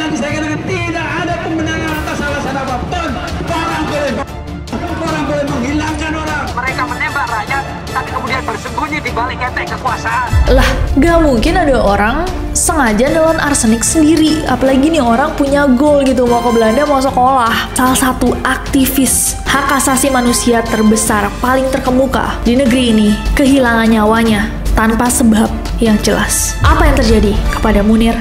Lagi saya katakan tidak ada kemenangan atas alasan apapun. Orang boleh menghilangkan orang. Mereka menembak rakyat, tapi kemudian bersembunyi di balik ketek kekuasaan. Lah, gak mungkin ada orang sengaja nelan arsenik sendiri. Apalagi nih orang punya goal gitu, mau ke Belanda, mau sekolah. Salah satu aktivis hak asasi manusia terbesar, paling terkemuka di negeri ini, kehilangan nyawanya tanpa sebab yang jelas. Apa yang terjadi kepada Munir?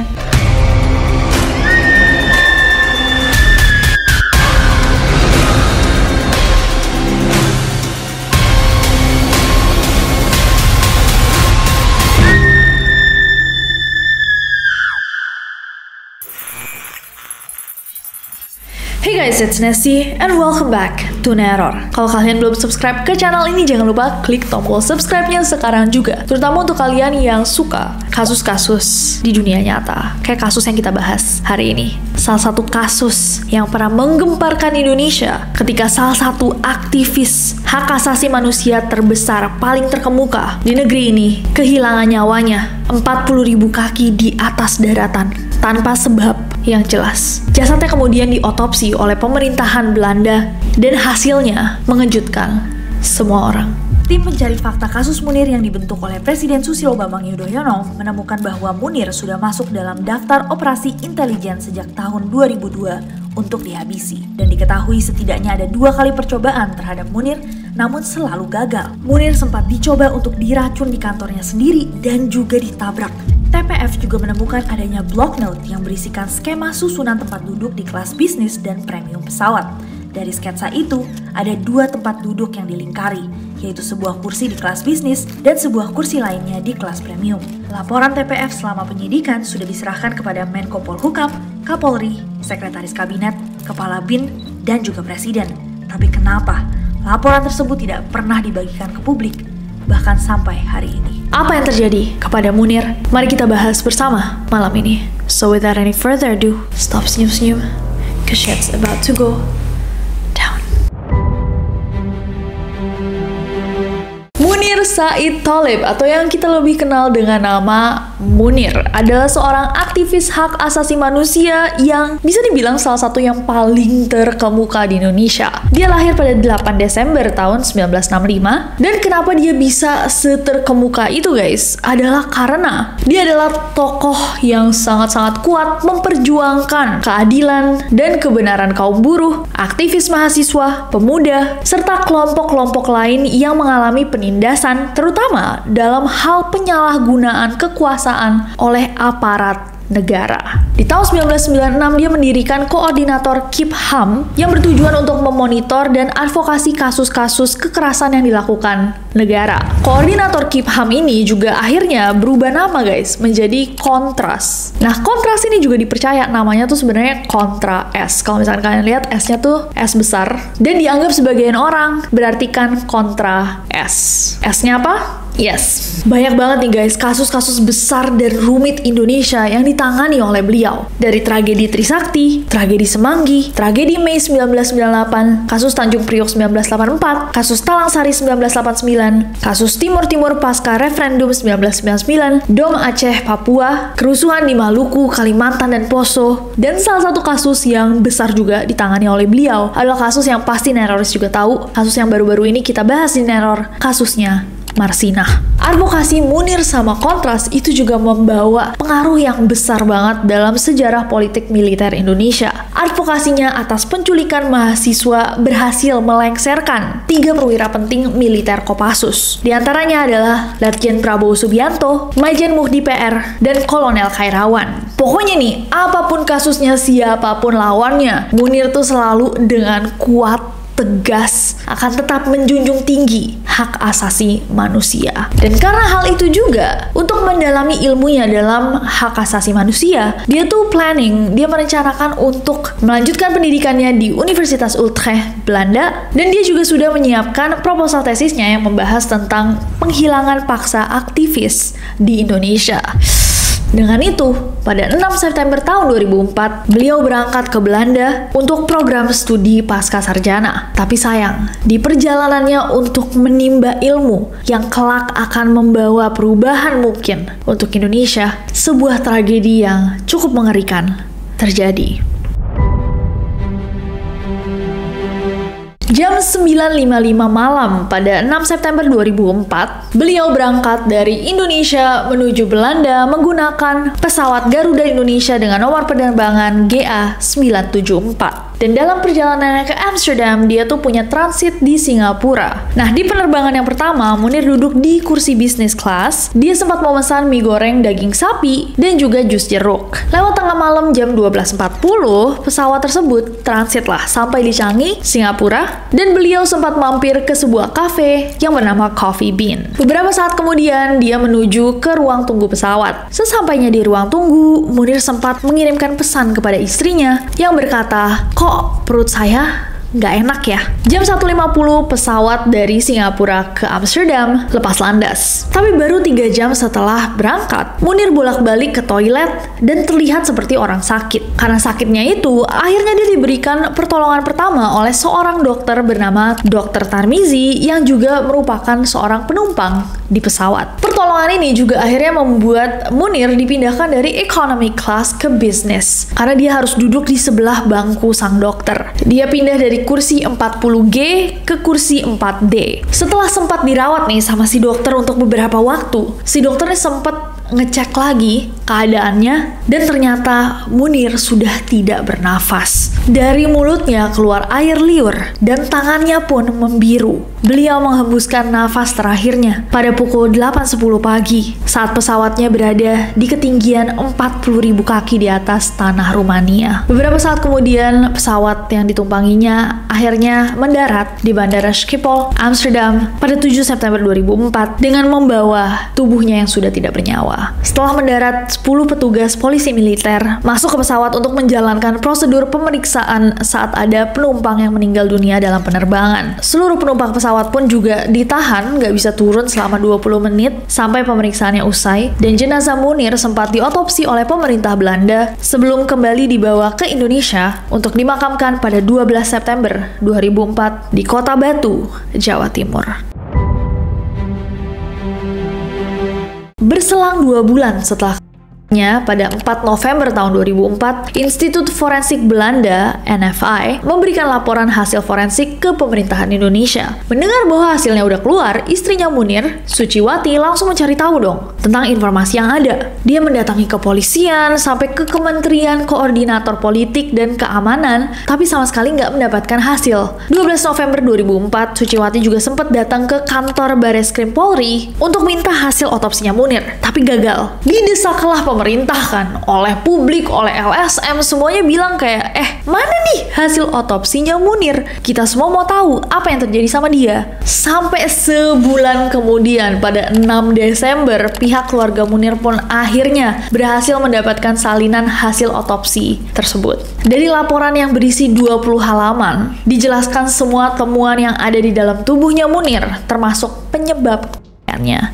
Hey guys, it's Nessie and welcome back to Neror. Kalau kalian belum subscribe ke channel ini, jangan lupa klik tombol subscribe-nya sekarang juga. Terutama untuk kalian yang suka kasus-kasus di dunia nyata. Kayak kasus yang kita bahas hari ini. Salah satu kasus yang pernah menggemparkan Indonesia ketika salah satu aktivis hak asasi manusia terbesar paling terkemuka di negeri ini kehilangan nyawanya 40.000 kaki di atas daratan tanpa sebab yang jelas. Jasadnya kemudian diotopsi oleh pemerintahan Belanda dan hasilnya mengejutkan semua orang. Tim pencari fakta kasus Munir yang dibentuk oleh Presiden Susilo Bambang Yudhoyono menemukan bahwa Munir sudah masuk dalam daftar operasi intelijen sejak tahun 2002 untuk dihabisi. Dan diketahui setidaknya ada 2 kali percobaan terhadap Munir, namun selalu gagal. Munir sempat dicoba untuk diracun di kantornya sendiri dan juga ditabrak. TPF juga menemukan adanya block note yang berisikan skema susunan tempat duduk di kelas bisnis dan premium pesawat. Dari sketsa itu, ada 2 tempat duduk yang dilingkari, yaitu sebuah kursi di kelas bisnis dan sebuah kursi lainnya di kelas premium. Laporan TPF selama penyidikan sudah diserahkan kepada Menko Polhukam, Kapolri, Sekretaris Kabinet, Kepala BIN, dan juga Presiden. Tapi kenapa laporan tersebut tidak pernah dibagikan ke publik, bahkan sampai hari ini? Apa yang terjadi kepada Munir? Mari kita bahas bersama malam ini. So without any further ado, stop senyum-senyum, cause shit's about to go down. Munir Said Thalib, atau yang kita lebih kenal dengan nama Munir, adalah seorang aktivis hak asasi manusia yang bisa dibilang salah satu yang paling terkemuka di Indonesia. Dia lahir pada 8 Desember tahun 1965, dan kenapa dia bisa seterkemuka itu guys, adalah karena dia adalah tokoh yang sangat-sangat kuat memperjuangkan keadilan dan kebenaran kaum buruh, aktivis mahasiswa, pemuda, serta kelompok-kelompok lain yang mengalami penindasan, terutama dalam hal penyalahgunaan kekuasaan oleh aparat negara. Di tahun 1996 dia mendirikan koordinator KIPHAM yang bertujuan untuk memonitor dan advokasi kasus-kasus kekerasan yang dilakukan negara. Koordinator KIPHAM ini juga akhirnya berubah nama guys, menjadi Kontras. Nah, Kontras ini juga dipercaya namanya tuh sebenarnya Kontra S. Kalau misalkan kalian lihat S-nya tuh S besar, dan dianggap sebagian orang berartikan Kontra S. S-nya apa? Yes, banyak banget nih guys kasus-kasus besar dan rumit Indonesia yang ditangani oleh beliau. Dari tragedi Trisakti, tragedi Semanggi, tragedi Mei 1998, kasus Tanjung Priok 1984, kasus Talang Sari 1989, kasus Timur Timur pasca referendum 1999, Dom Aceh Papua, kerusuhan di Maluku, Kalimantan, dan Poso. Dan salah satu kasus yang besar juga ditangani oleh beliau adalah kasus yang pasti Neroris juga tahu, kasus yang baru-baru ini kita bahas di Neror, kasusnya Marsinah. Advokasi Munir sama Kontras itu juga membawa pengaruh yang besar banget dalam sejarah politik militer Indonesia. Advokasinya atas penculikan mahasiswa berhasil melengsarkan 3 perwira penting militer Kopassus. Di antaranya adalah Letjen Prabowo Subianto, Majen Muhdi PR, dan Kolonel Khairawan. Pokoknya nih, apapun kasusnya, siapapun lawannya, Munir tuh selalu dengan kuat, tegas, akan tetap menjunjung tinggi hak asasi manusia. Dan karena hal itu juga, untuk mendalami ilmunya dalam hak asasi manusia, dia tuh dia merencanakan untuk melanjutkan pendidikannya di Universitas Utrecht, Belanda, dan dia juga sudah menyiapkan proposal tesisnya yang membahas tentang penghilangan paksa aktivis di Indonesia. Dengan itu, pada 6 September tahun 2004, beliau berangkat ke Belanda untuk program studi pasca sarjana. Tapi sayang, di perjalanannya untuk menimba ilmu yang kelak akan membawa perubahan mungkin untuk Indonesia, sebuah tragedi yang cukup mengerikan terjadi. Jam 9.55 malam pada 6 September 2004, beliau berangkat dari Indonesia menuju Belanda menggunakan pesawat Garuda Indonesia dengan nomor penerbangan GA974. Dan dalam perjalanannya ke Amsterdam, dia tuh punya transit di Singapura. Nah, di penerbangan yang pertama, Munir duduk di kursi business class. Dia sempat memesan mie goreng daging sapi dan juga jus jeruk. Lewat tengah malam jam 12.40, pesawat tersebut transit lah sampai di Changi, Singapura. Dan beliau sempat mampir ke sebuah kafe yang bernama Coffee Bean. Beberapa saat kemudian, dia menuju ke ruang tunggu pesawat. Sesampainya di ruang tunggu, Munir sempat mengirimkan pesan kepada istrinya yang berkata, "Kok perut saya nggak enak ya?" Jam 1.50 pesawat dari Singapura ke Amsterdam lepas landas. Tapi baru 3 jam setelah berangkat, Munir bolak-balik ke toilet dan terlihat seperti orang sakit. Karena sakitnya itu, akhirnya dia diberikan pertolongan pertama oleh seorang dokter bernama Dr. Tarmizi yang juga merupakan seorang penumpang di pesawat. Pertolongan ini juga akhirnya membuat Munir dipindahkan dari economy class ke business. Karena dia harus duduk di sebelah bangku sang dokter. Dia pindah dari kursi 40G ke kursi 4D. Setelah sempat dirawat nih sama si dokter untuk beberapa waktu, si dokternya sempat ngecek lagi keadaannya dan ternyata Munir sudah tidak bernafas. Dari mulutnya keluar air liur dan tangannya pun membiru. Beliau menghembuskan nafas terakhirnya pada pukul 8.10 pagi saat pesawatnya berada di ketinggian 40.000 kaki di atas tanah Rumania. Beberapa saat kemudian pesawat yang ditumpanginya akhirnya mendarat di Bandara Schiphol, Amsterdam pada 7 September 2004 dengan membawa tubuhnya yang sudah tidak bernyawa. Setelah mendarat, 10 petugas polisi militer masuk ke pesawat untuk menjalankan prosedur pemeriksaan saat ada penumpang yang meninggal dunia dalam penerbangan. Seluruh penumpang pesawat pun juga ditahan, nggak bisa turun selama 20 menit sampai pemeriksaannya usai, dan jenazah Munir sempat diotopsi oleh pemerintah Belanda sebelum kembali dibawa ke Indonesia untuk dimakamkan pada 12 September 2004 di Kota Batu, Jawa Timur. Berselang 2 bulan setelah pada 4 November tahun 2004, Institut Forensik Belanda, NFI, memberikan laporan hasil forensik ke pemerintahan Indonesia. Mendengar bahwa hasilnya udah keluar, istrinya Munir, Suciwati, langsung mencari tahu dong tentang informasi yang ada. Dia mendatangi kepolisian, sampai ke Kementerian Koordinator Politik dan Keamanan, tapi sama sekali nggak mendapatkan hasil. 12 November 2004, Suciwati juga sempat datang ke kantor Bareskrim Polri untuk minta hasil otopsinya Munir, tapi gagal. Didesaklah pemerintah kan, oleh publik, oleh LSM, semuanya bilang kayak, mana nih hasil otopsinya Munir? Kita semua mau tahu apa yang terjadi sama dia. Sampai sebulan kemudian, pada 6 Desember, pihak keluarga Munir pun akhirnya berhasil mendapatkan salinan hasil otopsi tersebut. Dari laporan yang berisi 20 halaman, dijelaskan semua temuan yang ada di dalam tubuhnya Munir, termasuk penyebab.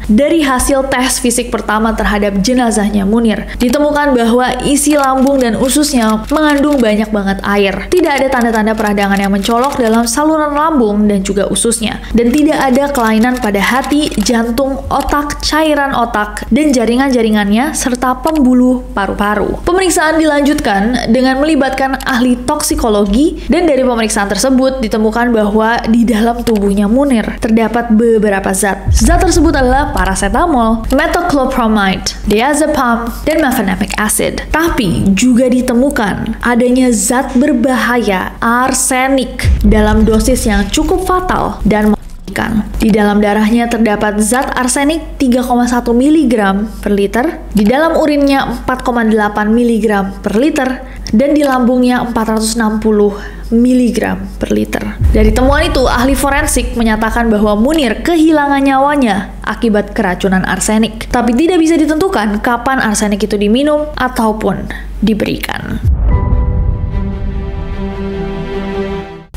Dari hasil tes fisik pertama terhadap jenazahnya Munir, ditemukan bahwa isi lambung dan ususnya mengandung banyak banget air. Tidak ada tanda-tanda peradangan yang mencolok dalam saluran lambung dan juga ususnya. Dan tidak ada kelainan pada hati, jantung, otak, cairan otak, dan jaringan-jaringannya, serta pembuluh paru-paru. Pemeriksaan dilanjutkan dengan melibatkan ahli toksikologi, dan dari pemeriksaan tersebut ditemukan bahwa di dalam tubuhnya Munir terdapat beberapa zat. Zat tersebut adalah paracetamol, metoclopramide, diazepam, dan mefenamic acid. Tapi juga ditemukan adanya zat berbahaya arsenik dalam dosis yang cukup fatal dan mematikan. Di dalam darahnya terdapat zat arsenik 3,1 mg per liter, di dalam urinnya 4,8 mg per liter, dan di lambungnya 460 mg per liter. Dari temuan itu, ahli forensik menyatakan bahwa Munir kehilangan nyawanya akibat keracunan arsenik. Tapi tidak bisa ditentukan kapan arsenik itu diminum ataupun diberikan.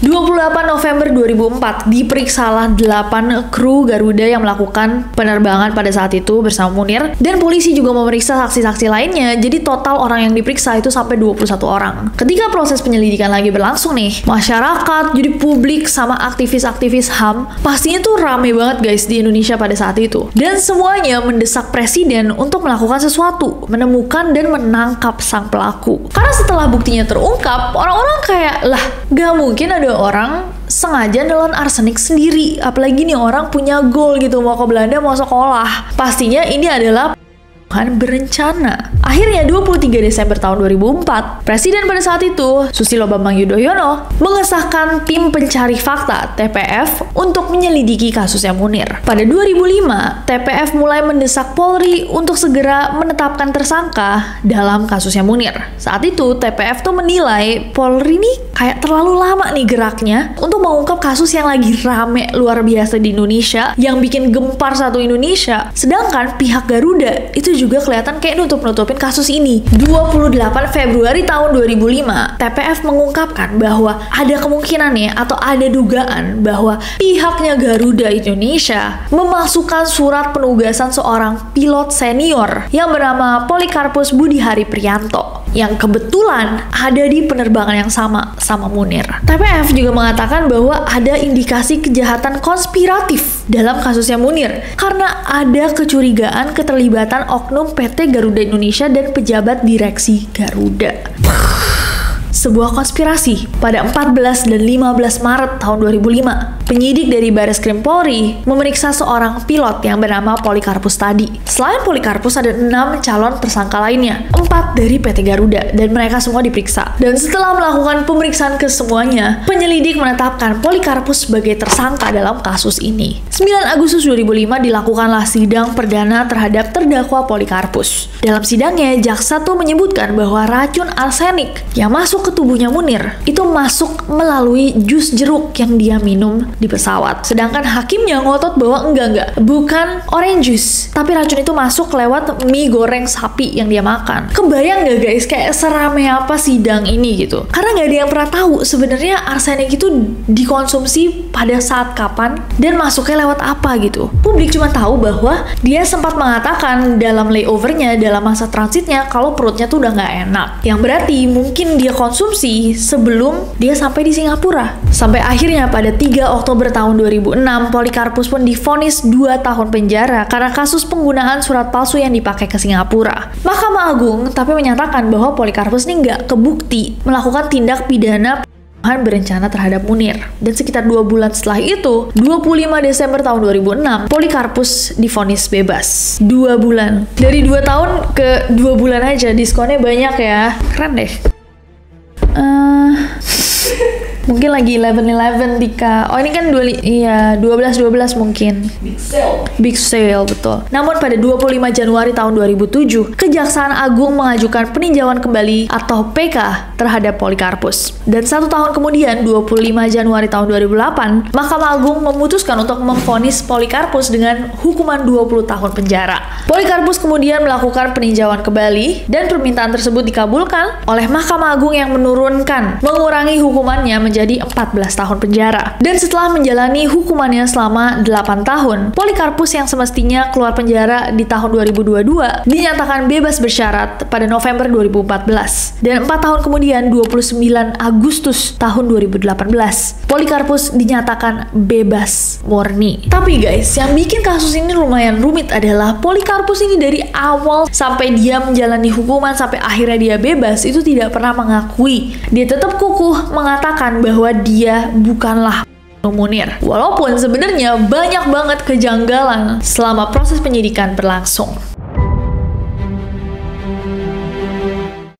28 November 2004, diperiksalah 8 kru Garuda yang melakukan penerbangan pada saat itu bersama Munir, dan polisi juga memeriksa saksi-saksi lainnya. Jadi total orang yang diperiksa itu sampai 21 orang. Ketika proses penyelidikan lagi berlangsung nih, masyarakat, jadi publik sama aktivis-aktivis HAM pastinya tuh rame banget guys di Indonesia pada saat itu. Dan semuanya mendesak presiden untuk melakukan sesuatu, menemukan dan menangkap sang pelaku. Karena setelah buktinya terungkap, orang-orang kayak, lah gak mungkin ada orang sengaja nelan arsenik sendiri, apalagi nih orang punya goal gitu, mau ke Belanda mau sekolah. Pastinya ini adalah berencana. Akhirnya 23 Desember tahun 2004, Presiden pada saat itu, Susilo Bambang Yudhoyono, mengesahkan tim pencari fakta TPF untuk menyelidiki kasusnya Munir. Pada 2005, TPF mulai mendesak Polri untuk segera menetapkan tersangka dalam kasusnya Munir. Saat itu TPF tuh menilai Polri nih kayak terlalu lama nih geraknya untuk mengungkap kasus yang lagi rame luar biasa di Indonesia, yang bikin gempar satu Indonesia. Sedangkan pihak Garuda itu juga kelihatan kayak nutup-nutupin kasus ini. 28 Februari tahun 2005, TPF mengungkapkan bahwa ada kemungkinan nih atau ada dugaan bahwa pihaknya Garuda Indonesia memasukkan surat penugasan seorang pilot senior yang bernama Polikarpus Budihari Prianto, yang kebetulan ada di penerbangan yang sama Munir. TPF juga mengatakan bahwa ada indikasi kejahatan konspiratif dalam kasusnya Munir karena ada kecurigaan keterlibatan oknum PT Garuda Indonesia dan pejabat direksi Garuda. Sebuah konspirasi. Pada 14 dan 15 Maret tahun 2005, penyidik dari Bareskrim Polri memeriksa seorang pilot yang bernama Polikarpus tadi. Selain Polikarpus, ada 6 calon tersangka lainnya, 4 dari PT Garuda, dan mereka semua diperiksa. Dan setelah melakukan pemeriksaan ke semuanya, penyelidik menetapkan Polikarpus sebagai tersangka dalam kasus ini. 9 Agustus 2005 dilakukanlah sidang perdana terhadap terdakwa Polikarpus. Dalam sidangnya, jaksa tuh menyebutkan bahwa racun arsenik yang masuk ke tubuhnya Munir itu masuk melalui jus jeruk yang dia minum di pesawat. Sedangkan hakimnya ngotot bahwa enggak, bukan orange juice, tapi racun itu masuk lewat mie goreng sapi yang dia makan. Kebayang gak guys kayak serame apa sidang ini gitu? Karena gak ada yang pernah tahu sebenarnya arsenik itu dikonsumsi pada saat kapan dan masuknya lewat apa gitu. Publik cuma tahu bahwa dia sempat mengatakan dalam layovernya, dalam masa transitnya, kalau perutnya tuh udah gak enak, yang berarti mungkin dia konsumsi sebelum dia sampai di Singapura. Sampai akhirnya pada 3 Oktober tahun 2006, Polikarpus pun divonis 2 tahun penjara karena kasus penggunaan surat palsu yang dipakai ke Singapura. Mahkamah Agung tapi menyatakan bahwa Polikarpus ini nggak kebukti melakukan tindak pidana pembunuhan berencana terhadap Munir. Dan sekitar 2 bulan setelah itu, 25 Desember tahun 2006, Polikarpus divonis bebas. 2 bulan. Dari 2 tahun ke 2 bulan aja, diskonnya banyak ya. Keren deh. Mungkin lagi 11-11 Dika. Oh ini kan 12-12 mungkin. Big sale, betul. Namun pada 25 Januari tahun 2007, Kejaksaan Agung mengajukan peninjauan kembali atau PK terhadap Polikarpus. Dan 1 tahun kemudian, 25 Januari tahun 2008, Mahkamah Agung memutuskan untuk memvonis Polikarpus dengan hukuman 20 tahun penjara. Polikarpus kemudian melakukan peninjauan kembali dan permintaan tersebut dikabulkan oleh Mahkamah Agung yang mengurangi hukumannya menjadi 14 tahun penjara. Dan setelah menjalani hukumannya selama 8 tahun, Polikarpus yang semestinya keluar penjara di tahun 2022 dinyatakan bebas bersyarat pada November 2014. Dan 4 tahun kemudian, 29 Agustus tahun 2018, Polikarpus dinyatakan bebas murni. Tapi guys, yang bikin kasus ini lumayan rumit adalah Polikarpus ini dari awal sampai dia menjalani hukuman sampai akhirnya dia bebas itu tidak pernah mengakui. Dia tetap kukuh mengatakan bahwa dia bukanlah Munir. Walaupun sebenarnya banyak banget kejanggalan selama proses penyidikan berlangsung.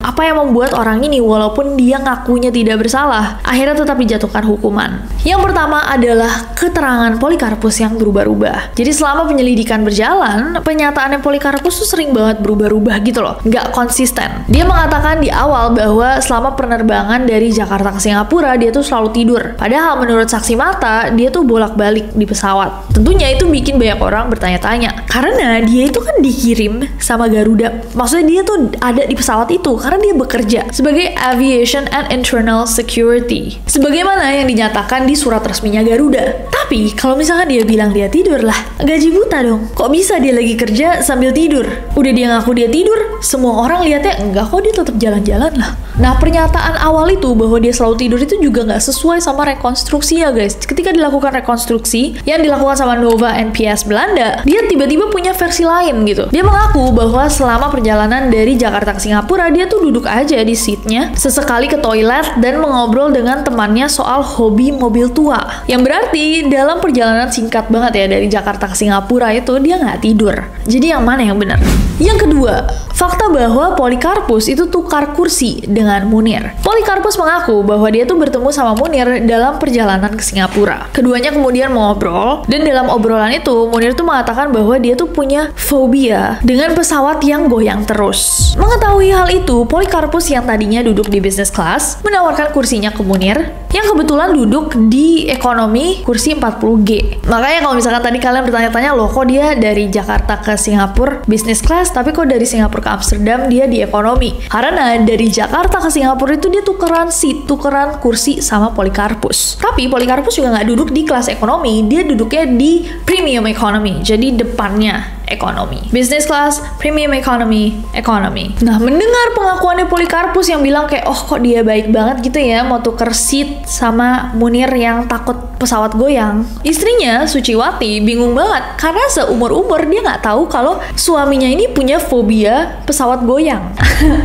Apa yang membuat orang ini walaupun dia ngakunya tidak bersalah, akhirnya tetap dijatuhkan hukuman? Yang pertama adalah keterangan Polikarpus yang berubah-ubah. Jadi selama penyelidikan berjalan, pernyataannya Polikarpus tuh sering banget berubah-ubah gitu loh, nggak konsisten. Dia mengatakan di awal bahwa selama penerbangan dari Jakarta ke Singapura, dia tuh selalu tidur. Padahal menurut saksi mata, dia tuh bolak-balik di pesawat. Tentunya itu bikin banyak orang bertanya-tanya. Karena dia itu kan dikirim sama Garuda. Maksudnya dia tuh ada di pesawat itu, karena dia dia bekerja sebagai Aviation and Internal Security, sebagaimana yang dinyatakan di surat resminya Garuda. Tapi kalau misalkan dia bilang dia tidur, lah gaji buta dong. Kok bisa dia lagi kerja sambil tidur? Udah dia ngaku dia tidur, semua orang lihatnya enggak kok, dia tetap jalan-jalan lah. Nah, pernyataan awal itu bahwa dia selalu tidur itu juga nggak sesuai sama rekonstruksinya, guys. Ketika dilakukan rekonstruksi yang dilakukan sama Nova NPS Belanda, dia tiba-tiba punya versi lain gitu. Dia mengaku bahwa selama perjalanan dari Jakarta ke Singapura, dia tuh duduk aja di seatnya, sesekali ke toilet dan mengobrol dengan temannya soal hobi mobil tua. Yang berarti dalam perjalanan singkat banget ya dari Jakarta ke Singapura itu dia nggak tidur. Jadi yang mana yang benar? Yang kedua, fakta bahwa Polikarpus itu tukar kursi dengan Munir. Polikarpus mengaku bahwa dia tuh bertemu sama Munir dalam perjalanan ke Singapura. Keduanya kemudian mengobrol, dan dalam obrolan itu Munir tuh mengatakan bahwa dia tuh punya fobia dengan pesawat yang goyang terus. Mengetahui hal itu, Polikarpus yang tadinya duduk di business class menawarkan kursinya ke Munir yang kebetulan duduk di ekonomi kursi 40G. Makanya kalau misalkan tadi kalian bertanya-tanya, loh kok dia dari Jakarta ke Singapura business class, tapi kok dari Singapura ke Amsterdam dia di ekonomi? Karena dari Jakarta ke Singapura itu dia tukeran seat, tukeran kursi sama Polikarpus. Tapi Polikarpus juga nggak duduk di kelas ekonomi, dia duduknya di premium economy, jadi depannya ekonomi. Business class, premium economy, ekonomi. Nah, mendengar pengakuannya Polikarpus yang bilang kayak, oh kok dia baik banget gitu ya mau tuker seat sama Munir yang takut pesawat goyang. Istrinya, Suciwati, bingung banget karena seumur-umur dia nggak tahu kalau suaminya ini punya fobia pesawat goyang.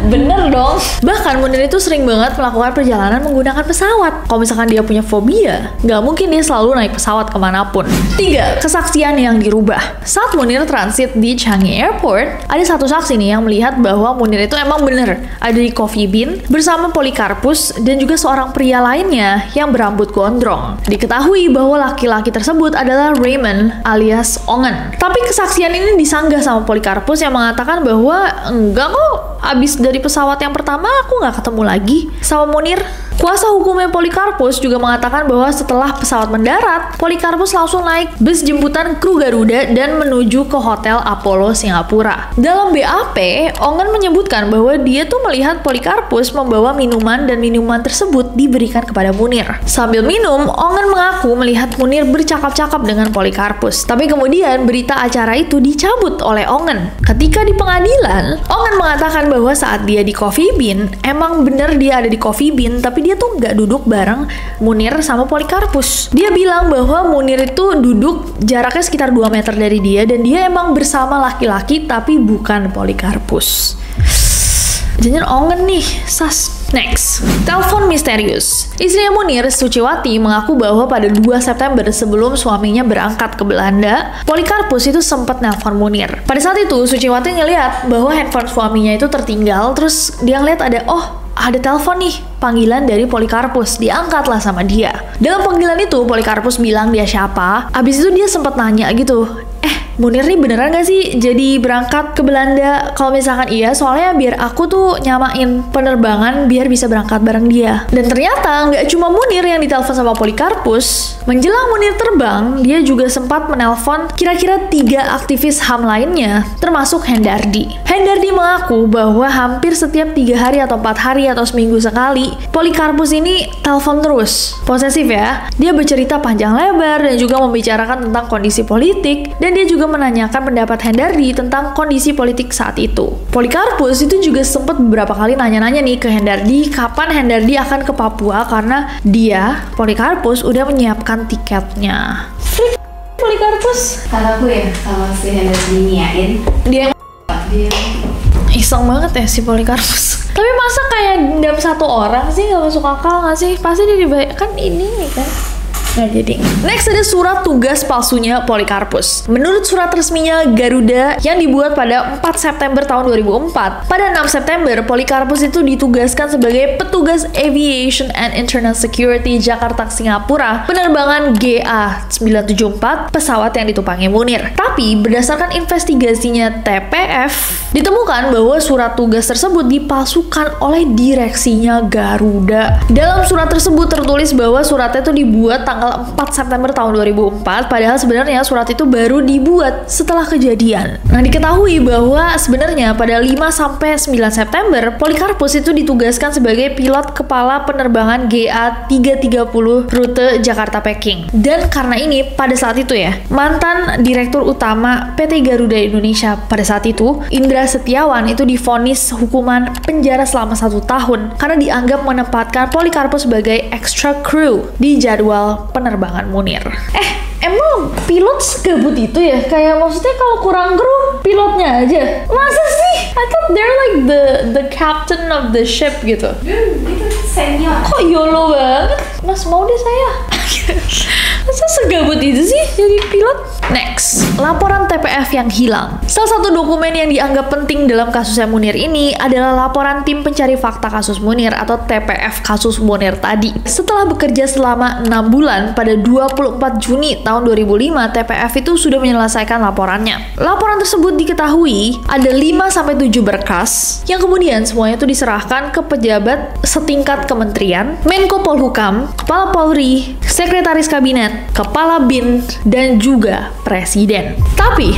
Bener dong. Bahkan Munir itu sering banget melakukan perjalanan menggunakan pesawat. Kalau misalkan dia punya fobia, nggak mungkin dia selalu naik pesawat kemanapun. 3. Kesaksian yang dirubah. Saat Munir transit di Changi Airport, ada satu saksi nih yang melihat bahwa Munir itu emang bener ada di Coffee Bean bersama Polikarpus dan juga seorang pria lainnya yang berambut gondrong. Diketahui bahwa laki-laki tersebut adalah Raymond alias Ongen. Tapi kesaksian ini disanggah sama Polikarpus yang mengatakan bahwa enggak kok, abis dari pesawat yang pertama aku nggak ketemu lagi sama Munir. Kuasa hukumnya Polikarpus juga mengatakan bahwa setelah pesawat mendarat, Polikarpus langsung naik bus jemputan kru Garuda dan menuju ke Hotel Apollo Singapura. Dalam BAP, Ongen menyebutkan bahwa dia tuh melihat Polikarpus membawa minuman dan minuman tersebut diberikan kepada Munir. Sambil minum, Ongen mengaku melihat Munir bercakap-cakap dengan Polikarpus. Tapi kemudian berita acara itu dicabut oleh Ongen. Ketika di pengadilan, Ongen mengatakan bahwa saat dia di Coffee Bean, emang bener dia ada di Coffee Bean, tapi dia tuh nggak duduk bareng Munir sama Polikarpus. Dia bilang bahwa Munir itu duduk jaraknya sekitar 2 meter dari dia dan dia emang bersama laki-laki tapi bukan Polikarpus. Jangan Ongen nih, sas. Next, telepon misterius. Istrinya Munir, Suciwati, mengaku bahwa pada 2 September sebelum suaminya berangkat ke Belanda, Polikarpus itu sempat nelpon Munir. Pada saat itu, Suciwati ngeliat bahwa handphone suaminya itu tertinggal, terus dia ngeliat ada telepon nih, panggilan dari Polikarpus, diangkatlah sama dia. Dalam panggilan itu, Polikarpus bilang dia siapa, abis itu dia sempat nanya gitu, Munir nih beneran gak sih jadi berangkat ke Belanda? Kalau misalkan iya, soalnya biar aku tuh nyamain penerbangan biar bisa berangkat bareng dia. Dan ternyata nggak cuma Munir yang ditelepon sama Polikarpus. Menjelang Munir terbang, dia juga sempat menelpon kira-kira 3 aktivis HAM lainnya, termasuk Hendardi. Hendardi mengaku bahwa hampir setiap 3 hari atau 4 hari atau seminggu sekali, Polikarpus ini telepon terus. Posesif ya. Dia bercerita panjang lebar dan juga membicarakan tentang kondisi politik, dan dia juga menanyakan pendapat Hendardi tentang kondisi politik saat itu. Polikarpus itu juga sempat beberapa kali nanya-nanya nih ke Hendardi kapan Hendardi akan ke Papua karena dia, Polikarpus, udah menyiapkan tiketnya. Freak Polikarpus. Kalau aku ya, kalau si Hendardi nyiain, Dia iseng banget ya si Polikarpus. Tapi masa kayak dendam satu orang sih gak masuk akal gak sih? Pasti dia dibayar kan ini nih kan. Nah, jadi. Next ada surat tugas palsunya Polikarpus. Menurut surat resminya Garuda yang dibuat pada 4 September tahun 2004, pada 6 September Polikarpus itu ditugaskan sebagai petugas Aviation and Internal Security Jakarta Singapura, penerbangan GA974, pesawat yang ditumpangi Munir. Tapi berdasarkan investigasinya TPF, ditemukan bahwa surat tugas tersebut dipalsukan oleh direksinya Garuda. Dalam surat tersebut tertulis bahwa suratnya itu dibuat tanggal tanggal 4 September tahun 2004, padahal sebenarnya surat itu baru dibuat setelah kejadian. Nah, diketahui bahwa sebenarnya pada 5-9 September, Polikarpus itu ditugaskan sebagai pilot kepala penerbangan GA330 rute Jakarta-Peking. Dan karena ini, pada saat itu ya, mantan Direktur Utama PT Garuda Indonesia pada saat itu, Indra Setiawan, itu divonis hukuman penjara selama 1 tahun karena dianggap menempatkan Polikarpus sebagai extra crew di jadwal penerbangan Munir. Emang pilot segabut itu ya? Kayak maksudnya kalau kurang kru, pilotnya aja. Masa sih? I thought they're like the captain of the ship gitu. Itu senior. Kok YOLO banget? Mas mau deh saya. Masa segabut itu sih jadi pilot? Next, laporan TPF yang hilang. Salah satu dokumen yang dianggap penting dalam kasusnya Munir ini adalah laporan tim pencari fakta kasus Munir atau TPF kasus Munir tadi. Setelah bekerja selama 6 bulan, pada 24 Juni tahun 2005, TPF itu sudah menyelesaikan laporannya. Laporan tersebut diketahui ada 5-7 berkas yang kemudian semuanya itu diserahkan ke pejabat setingkat kementerian, Menko Polhukam, Kepala Polri, Sekretaris Kabinet, Kepala BIN, dan juga Presiden. Tapi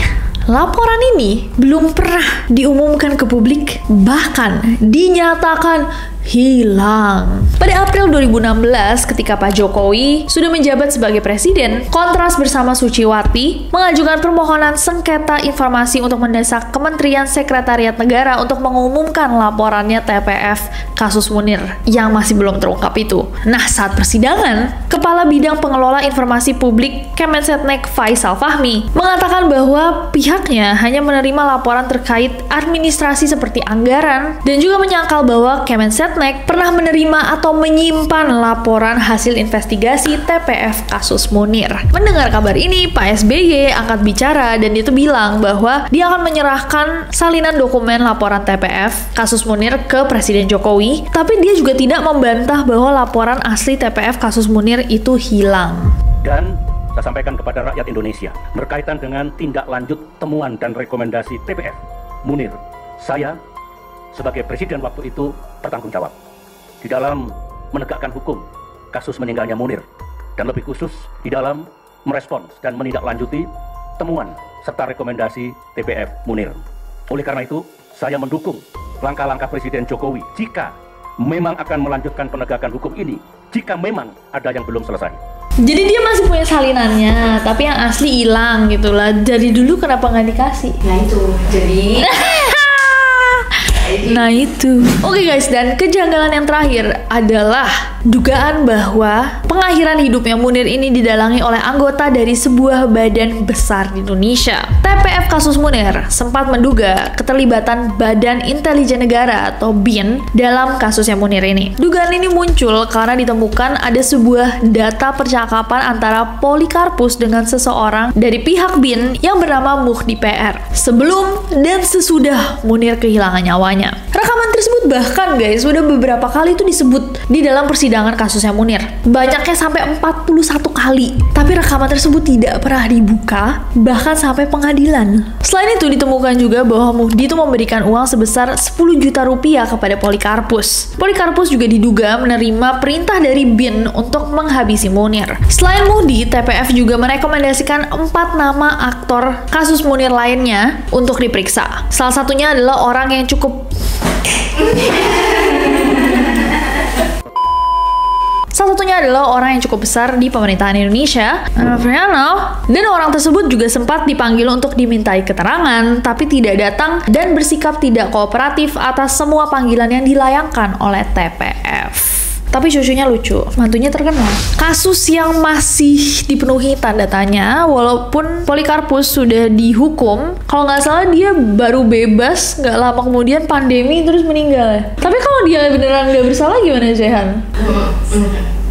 laporan ini belum pernah diumumkan ke publik, bahkan dinyatakan hilang. Pada April 2016, ketika Pak Jokowi sudah menjabat sebagai presiden, Kontras bersama Suciwati mengajukan permohonan sengketa informasi untuk mendesak Kementerian Sekretariat Negara untuk mengumumkan laporannya TPF kasus Munir yang masih belum terungkap itu. Nah, saat persidangan, Kepala Bidang Pengelola Informasi Publik Kemensetnek Faisal Fahmi mengatakan bahwa pihaknya hanya menerima laporan terkait administrasi seperti anggaran dan juga menyangkal bahwa Kemensetnek pernah menerima atau menyimpan laporan hasil investigasi TPF kasus Munir. Mendengar kabar ini, Pak SBY angkat bicara dan itu bilang bahwa dia akan menyerahkan salinan dokumen laporan TPF kasus Munir ke Presiden Jokowi, tapi dia juga tidak membantah bahwa laporan asli TPF kasus Munir itu hilang. Dan saya sampaikan kepada rakyat Indonesia berkaitan dengan tindak lanjut temuan dan rekomendasi TPF Munir, saya sebagai presiden waktu itu bertanggung jawab di dalam menegakkan hukum kasus meninggalnya Munir, dan lebih khusus di dalam merespons dan menindaklanjuti temuan serta rekomendasi TPF Munir. Oleh karena itu, saya mendukung langkah-langkah Presiden Jokowi jika memang akan melanjutkan penegakan hukum ini, jika memang ada yang belum selesai. Jadi dia masih punya salinannya, tapi yang asli hilang gitu lah. Dari dulu kenapa nggak dikasih? Nah itu, jadi Nah itu. Oke guys, dan kejanggalan yang terakhir adalah dugaan bahwa pengakhiran hidupnya Munir ini didalangi oleh anggota dari sebuah badan besar di Indonesia. TPF kasus Munir sempat menduga keterlibatan Badan Intelijen Negara atau BIN dalam kasusnya Munir ini. Dugaan ini muncul karena ditemukan ada sebuah data percakapan antara Polikarpus dengan seseorang dari pihak BIN yang bernama Muhdi PR sebelum dan sesudah Munir kehilangan nyawanya. Rekaman tersebut bahkan guys sudah beberapa kali itu disebut di dalam persidangan kasusnya Munir. Banyaknya sampai 41 kali. Tapi rekaman tersebut tidak pernah dibuka, bahkan sampai pengadilan. Selain itu ditemukan juga bahwa Muhdi itu memberikan uang sebesar 10 juta rupiah kepada Polikarpus. Polikarpus juga diduga menerima perintah dari BIN untuk menghabisi Munir. Selain Muhdi, TPF juga merekomendasikan 4 nama aktor kasus Munir lainnya untuk diperiksa. Salah satunya adalah orang yang cukup besar di pemerintahan Indonesia, dan orang tersebut juga sempat dipanggil untuk dimintai keterangan, tapi tidak datang dan bersikap tidak kooperatif atas semua panggilan yang dilayangkan oleh TPF. Tapi cucunya lucu, mantunya terkenal. Kasus yang masih dipenuhi tanda tanya, walaupun Polikarpus sudah dihukum, kalau nggak salah dia baru bebas, nggak lama kemudian pandemi terus meninggal. Tapi kalau dia beneran nggak bersalah gimana, Zehan?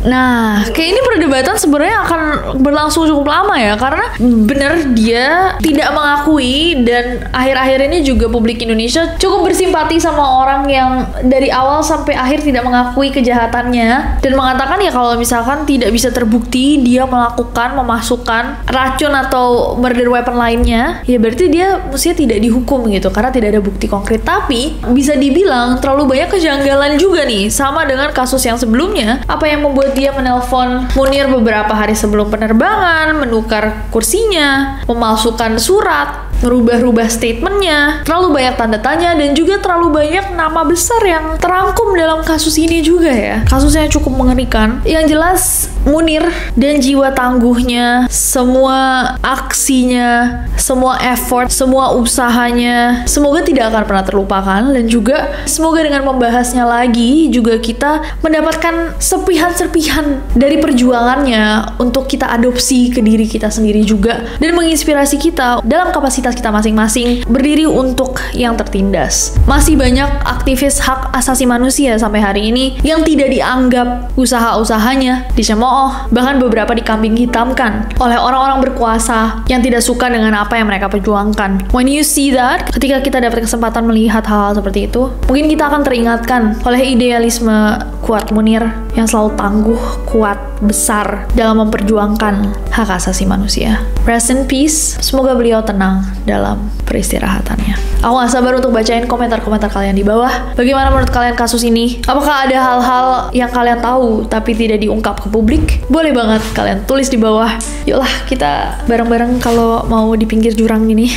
Nah, kayak ini perdebatan sebenarnya akan berlangsung cukup lama ya, karena bener dia tidak mengakui, dan akhir-akhir ini juga publik Indonesia cukup bersimpati sama orang yang dari awal sampai akhir tidak mengakui kejahatannya dan mengatakan ya kalau misalkan tidak bisa terbukti dia memasukkan racun atau murder weapon lainnya, ya berarti dia mestinya tidak dihukum gitu karena tidak ada bukti konkret. Tapi bisa dibilang terlalu banyak kejanggalan juga nih, sama dengan kasus yang sebelumnya. Apa yang membuat dia menelpon Munir beberapa hari sebelum penerbangan, menukar kursinya, memalsukan surat, merubah-rubah statementnya, terlalu banyak tanda tanya, dan juga terlalu banyak nama besar yang terangkum dalam kasus ini juga ya. Kasusnya cukup mengerikan. Yang jelas Munir dan jiwa tangguhnya, semua aksinya, semua effort, semua usahanya, semoga tidak akan pernah terlupakan, dan juga semoga dengan membahasnya lagi juga kita mendapatkan serpihan-serpihan dari perjuangannya untuk kita adopsi ke diri kita sendiri juga, dan menginspirasi kita dalam kapasitas kita masing-masing berdiri untuk yang tertindas. Masih banyak aktivis hak asasi manusia sampai hari ini yang tidak dianggap usaha-usahanya dicemooh, bahkan beberapa dikambing hitamkan oleh orang-orang berkuasa yang tidak suka dengan apa yang mereka perjuangkan. When you see that, ketika kita dapat kesempatan melihat hal-hal seperti itu, mungkin kita akan teringatkan oleh idealisme kuat Munir yang selalu tangguh, kuat, besar dalam memperjuangkan hak asasi manusia. Rest in peace. Semoga beliau tenang dalam peristirahatannya. Aku gak sabar untuk bacain komentar-komentar kalian di bawah. Bagaimana menurut kalian kasus ini? Apakah ada hal-hal yang kalian tahu tapi tidak diungkap ke publik? Boleh banget kalian tulis di bawah. Yuklah kita bareng-bareng kalau mau di pinggir jurang gini.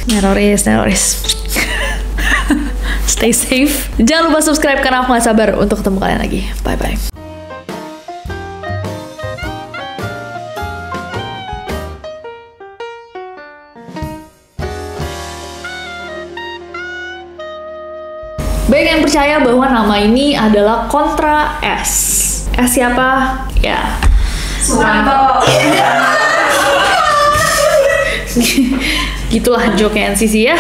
Neroris. Stay safe. Jangan lupa subscribe karena aku gak sabar untuk ketemu kalian lagi. Bye-bye. Banyak yang percaya bahwa nama ini adalah Kontra S. S siapa? Ya, Suranto. gitulah joke NCC ya.